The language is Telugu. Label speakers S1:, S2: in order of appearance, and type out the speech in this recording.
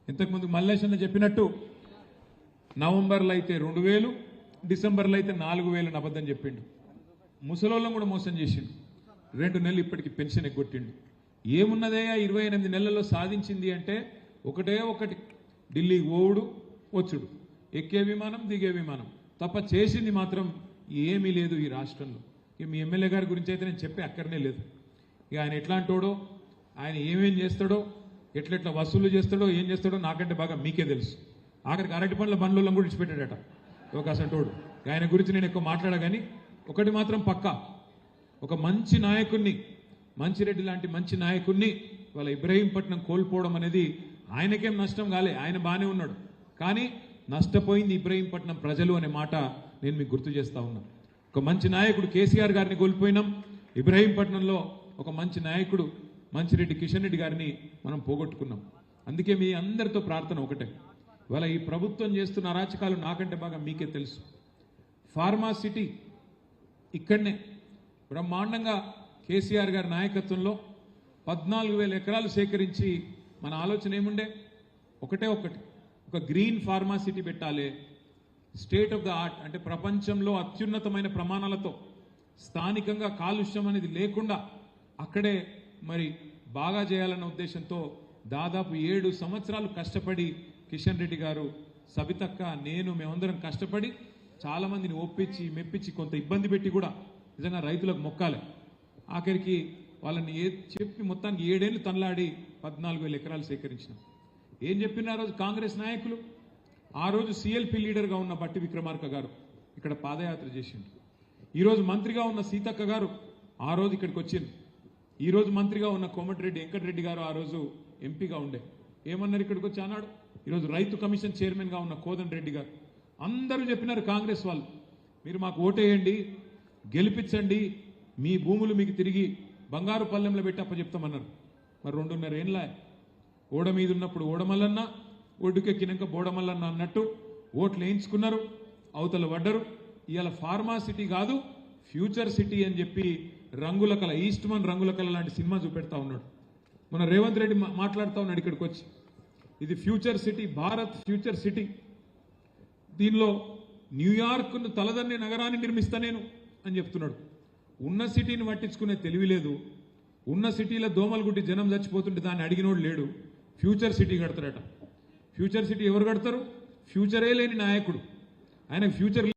S1: ఇంతకుముందు మల్లేశన్న చెప్పినట్టు నవంబర్లో అయితే 2000, డిసెంబర్లో అయితే 4000 అబద్ధం చెప్పిండు. ముసలోళ్ళం కూడా మోసం చేసిండు. 2 నెలలు ఇప్పటికి పెన్షన్ ఎగ్గొట్టిండు. ఏమున్నదయ్యా 28 నెలల్లో సాధించింది అంటే ఒకటే ఒకటి, ఢిల్లీకి ఓవుడు వచ్చుడు, ఎక్కే విమానం దిగే విమానం తప్ప చేసింది మాత్రం ఏమీ లేదు ఈ రాష్ట్రంలో. ఇక మీ ఎమ్మెల్యే గారి గురించి అయితే నేను చెప్పే అక్కడనే లేదు. ఇక ఆయన ఎట్లాంటోడో, ఆయన ఏమేం చేస్తాడో, ఎట్లెట్లా వసూలు చేస్తాడో, ఏం చేస్తాడో నాకంటే బాగా మీకే తెలుసు. ఆఖరికి అరటి పండ్ల బండ్లను కూడా ఇచ్చిపెట్టాడట ఒక అసంటోడు. ఆయన గురించి నేను ఎక్కువ మాట్లాడా, కానీ ఒకటి మాత్రం పక్కా, ఒక మంచి నాయకుడిని, మంచిరెడ్డి లాంటి మంచి నాయకుడిని వాళ్ళ ఇబ్రహీంపట్నం కోల్పోవడం అనేది ఆయనకేం నష్టం కాలే, ఆయన బాగానే ఉన్నాడు. కానీ నష్టపోయింది ఇబ్రహీంపట్నం ప్రజలు అనే మాట నేను మీకు గుర్తు చేస్తా ఉన్నా. ఒక మంచి నాయకుడు కేసీఆర్ గారిని కోల్పోయినాం, ఇబ్రహీంపట్నంలో ఒక మంచి నాయకుడు మంచిరెడ్డి కిషన్ రెడ్డి గారిని మనం పోగొట్టుకున్నాం. అందుకే మీ అందరితో ప్రార్థన ఒకటే, ఇవాళ ఈ ప్రభుత్వం చేస్తున్న అరాచకాలు నాకంటే బాగా మీకే తెలుసు. ఫార్మా సిటీ ఇక్కడనే బ్రహ్మాండంగా కేసీఆర్ గారి నాయకత్వంలో 14,000 ఎకరాలు సేకరించి మన ఆలోచన ఏముండే, ఒకటే ఒకటి, ఒక గ్రీన్ ఫార్మా సిటీ పెట్టాలి, స్టేట్ ఆఫ్ ద ఆర్ట్ అంటే ప్రపంచంలో అత్యున్నతమైన ప్రమాణాలతో స్థానికంగా కాలుష్యం అనేది లేకుండా అక్కడే మరి బాగా చేయాలన్న ఉద్దేశంతో దాదాపు 7 సంవత్సరాలు కష్టపడి కిషన్ రెడ్డి గారు, సబితక్క, నేను మేమందరం కష్టపడి చాలామందిని ఒప్పించి మెప్పించి కొంత ఇబ్బంది పెట్టి కూడా నిజంగా రైతులకు మొక్కాలి. ఆఖరికి వాళ్ళని చెప్పి మొత్తానికి 7 ఏళ్ళు తనలాడి 14,000 ఎకరాలు సేకరించినాం. ఏం చెప్పిన ఆ రోజు కాంగ్రెస్ నాయకులు, ఆ రోజు సిఎల్పి లీడర్గా ఉన్న బట్టి విక్రమార్క గారు ఇక్కడ పాదయాత్ర చేసిండు. ఈరోజు మంత్రిగా ఉన్న సీతక్క గారు ఆ రోజు ఇక్కడికి వచ్చింది. ఈరోజు మంత్రిగా ఉన్న కోమటిరెడ్డి వెంకటరెడ్డి గారు ఆ రోజు ఎంపీగా ఉండే, ఏమన్నారు ఇక్కడికి వచ్చి అన్నాడు. ఈరోజు రైతు కమిషన్ చైర్మన్గా ఉన్న కోదండ రెడ్డి గారు అందరూ చెప్పినారు కాంగ్రెస్ వాళ్ళు, మీరు మాకు ఓటేయండి, గెలిపించండి, మీ భూములు మీకు తిరిగి బంగారు పల్లెంలో పెట్టి అప్పచెప్తామన్నారు. మరి 2.5 ఏళ్ళ ఓడ మీద ఉన్నప్పుడు ఓడమల్లన్న, ఒడ్డుకెక్కినాక బోడమల్లన్న అన్నట్టు ఓట్లు వేయించుకున్నారు, అవతల పడ్డరు. ఇవాళ ఫార్మా సిటీ కాదు ఫ్యూచర్ సిటీ అని చెప్పి రంగుల కళ, ఈస్ట్మన్ రంగుల కళ లాంటి సినిమా చూపెడతా ఉన్నాడు. మన రేవంత్ రెడ్డి మాట్లాడుతూ ఉన్నాడు ఇక్కడికి వచ్చి, ఇది future city, Bharat future city, దీనిలో న్యూయార్క్ను తలదన్నే నగరాన్ని నిర్మిస్తా నేను అని చెప్తున్నాడు. ఉన్న సిటీని పట్టించుకునే తెలివి లేదు, ఉన్న సిటీలో దోమలు గుట్టి జనం చచ్చిపోతుంటే దాన్ని అడిగినోడు లేడు. ఫ్యూచర్ సిటీ కడతారట. ఫ్యూచర్ సిటీ ఎవరు కడతారు? ఫ్యూచరే లేని నాయకుడు, ఆయనకు ఫ్యూచర్